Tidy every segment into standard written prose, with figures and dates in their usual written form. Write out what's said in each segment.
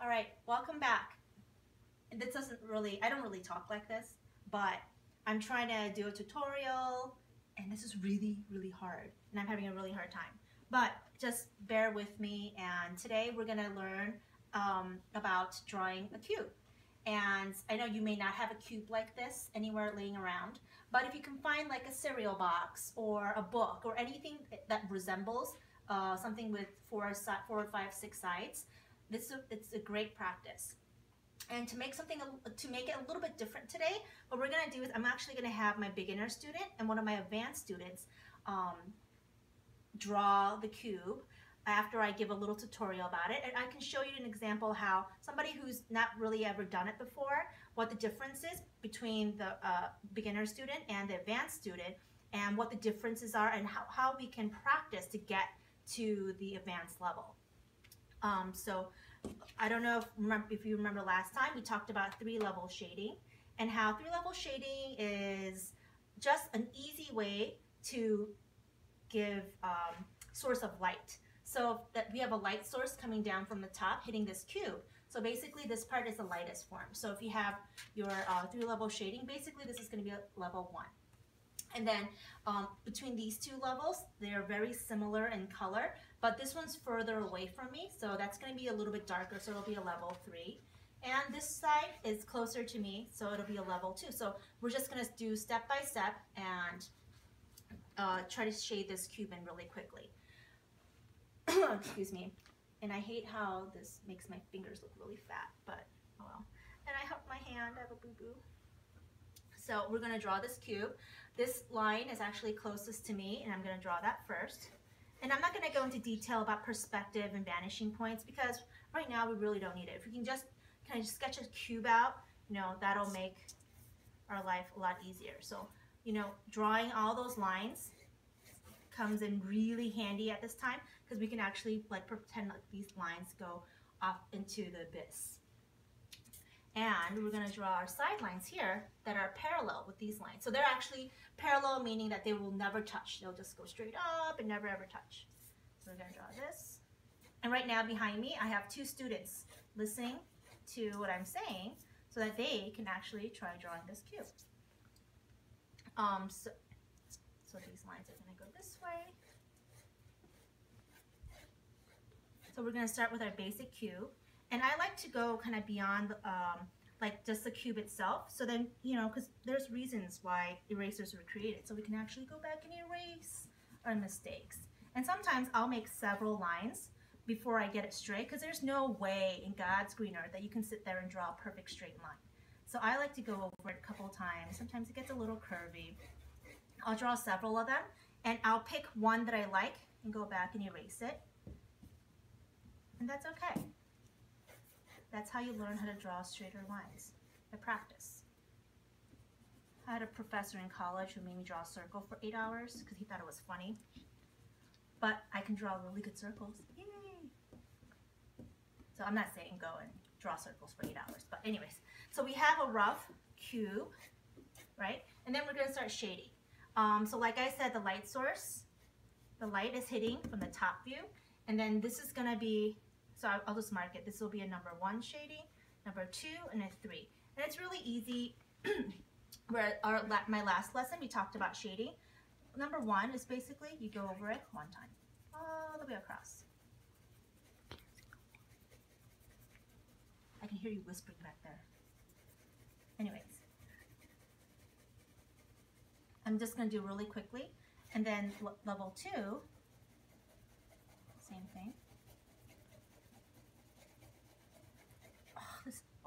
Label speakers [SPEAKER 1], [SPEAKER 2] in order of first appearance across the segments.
[SPEAKER 1] All right, welcome back. This doesn't really, I don't really talk like this, but I'm trying to do a tutorial and this is really, really hard and I'm having a really hard time. But just bear with me, and today we're gonna learn about drawing a cube. And I know you may not have a cube like this anywhere laying around, but if you can find like a cereal box or a book or anything that resembles something with four or five, six sides, it's a great practice. And to make it a little bit different today, what we're gonna do is I'm actually gonna have my beginner student and one of my advanced students draw the cube after I give a little tutorial about it, and I can show you an example how somebody who's not really ever done it before, what the difference is between the beginner student and the advanced student, and what the differences are, and how we can practice to get to the advanced level. So I don't know if you remember last time we talked about 3-level shading, and how 3-level shading is just an easy way to give source of light. So that we have a light source coming down from the top hitting this cube. So basically this part is the lightest form. So if you have your 3-level shading, basically this is going to be a level 1. And then between these two levels, they're very similar in color, but this one's further away from me, so that's going to be a little bit darker, so it'll be a level 3. And this side is closer to me, so it'll be a level 2. So we're just going to do step by step and try to shade this cube in really quickly. Excuse me. And I hate how this makes my fingers look really fat, but oh well. And I hurt my hand, I have a boo-boo. So we're going to draw this cube. This line is actually closest to me, and I'm going to draw that first. And I'm not going to go into detail about perspective and vanishing points because right now we really don't need it. If we can just kind of sketch a cube out, that'll make our life a lot easier. So, drawing all those lines comes in really handy at this time because we can actually pretend like these lines go off into the abyss. And we're going to draw our side lines here that are parallel with these lines. So they're actually parallel, meaning that they will never touch. They'll just go straight up and never ever touch. So we're going to draw this. And right now behind me, I have 2 students listening to what I'm saying so that they can actually try drawing this cube. So these lines are going to go this way. So we're going to start with our basic cube. And I like to go kind of beyond just the cube itself. So then, because there's reasons why erasers were created. So we can actually go back and erase our mistakes. And sometimes I'll make several lines before I get it straight, because there's no way in God's green earth that you can sit there and draw a perfect straight line. So I like to go over it a couple times. Sometimes it gets a little curvy. I'll draw several of them, and I'll pick one that I like and go back and erase it. And that's okay. That's how you learn how to draw straighter lines, by practice. I had a professor in college who made me draw a circle for 8 hours because he thought it was funny. But I can draw really good circles. Yay! So I'm not saying go and draw circles for 8 hours. But anyways, so we have a rough cube, right? And then we're going to start shading. So like I said, the light source, the light is hitting from the top view. And then this is going to be, so I'll just mark it. This will be a number 1 shading, number 2, and a 3. And it's really easy. Where my last lesson, we talked about shading. Number 1 is basically you go over it 1 time, all the way across. I can hear you whispering back there. Anyways, I'm just going to do really quickly. And then level 2, same thing.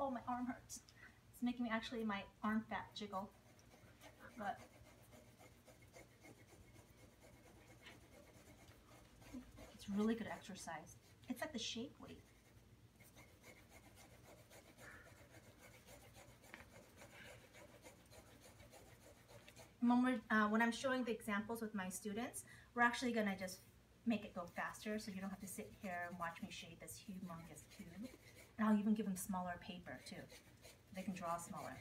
[SPEAKER 1] Oh, my arm hurts. It's making me actually my arm fat jiggle. But it's really good exercise. It's like the shape weight. When I'm showing the examples with my students, we're actually going to just make it go faster so you don't have to sit here and watch me shade this humongous cube. And I'll even give them smaller paper too. They can draw smaller.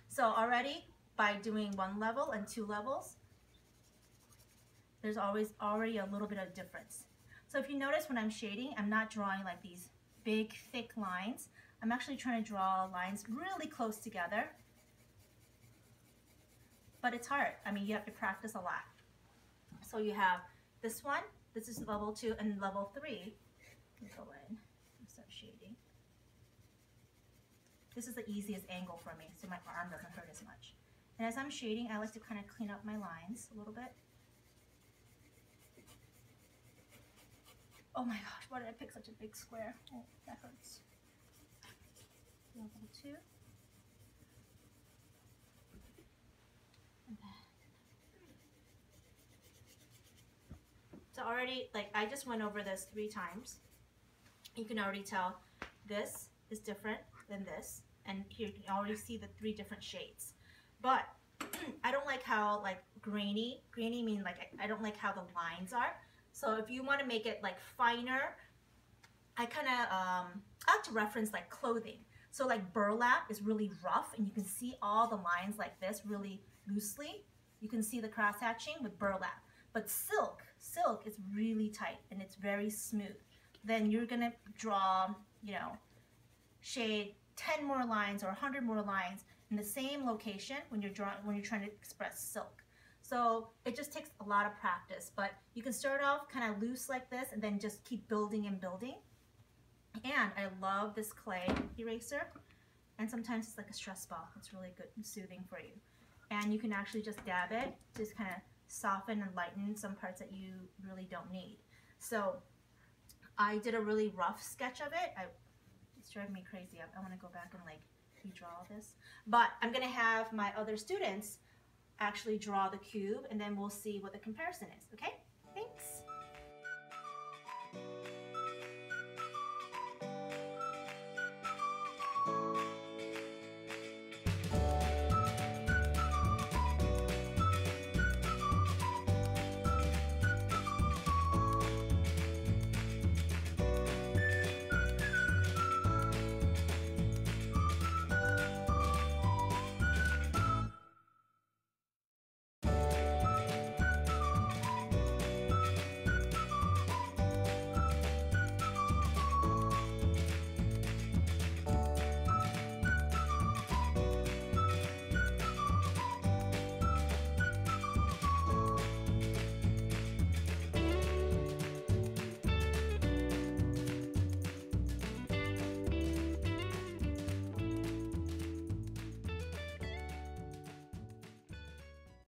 [SPEAKER 1] So already, by doing 1 level and 2 levels, there's already a little bit of difference. So if you notice when I'm shading, I'm not drawing like these big, thick lines. I'm actually trying to draw lines really close together. But it's hard. I mean, you have to practice a lot. So you have this one. This is level 2 and level 3. Go in and start shading. This is the easiest angle for me, so my arm doesn't hurt as much. And as I'm shading, I like to kind of clean up my lines a little bit. Oh my gosh, why did I pick such a big square? Oh, that hurts. Level 2. And then 3. So already, like, I just went over this 3 times. You can already tell this is different than this. And here you can already see the 3 different shades. But I don't like how, like, grainy mean, like, I don't like how the lines are. So if you want to make it, like, finer, I kind of, I like to reference, like, clothing. So, like, burlap is really rough, and you can see all the lines like this really loosely. You can see the cross hatching with burlap. But silk is really tight, and it's very smooth. Then you're going to draw, you know, shade 10 more lines or 100 more lines in the same location when you're trying to express silk. So it just takes a lot of practice, but you can start off kind of loose like this and then just keep building and building. And I love this clay eraser, and sometimes it's like a stress ball. It's really good and soothing for you. And you can actually just dab it, just kind of soften and lighten some parts that you really don't need. So I did a really rough sketch of it. It's driving me crazy. I want to go back and like redraw this. But I'm going to have my other students actually draw the cube, and then we'll see what the comparison is. Okay? Thanks.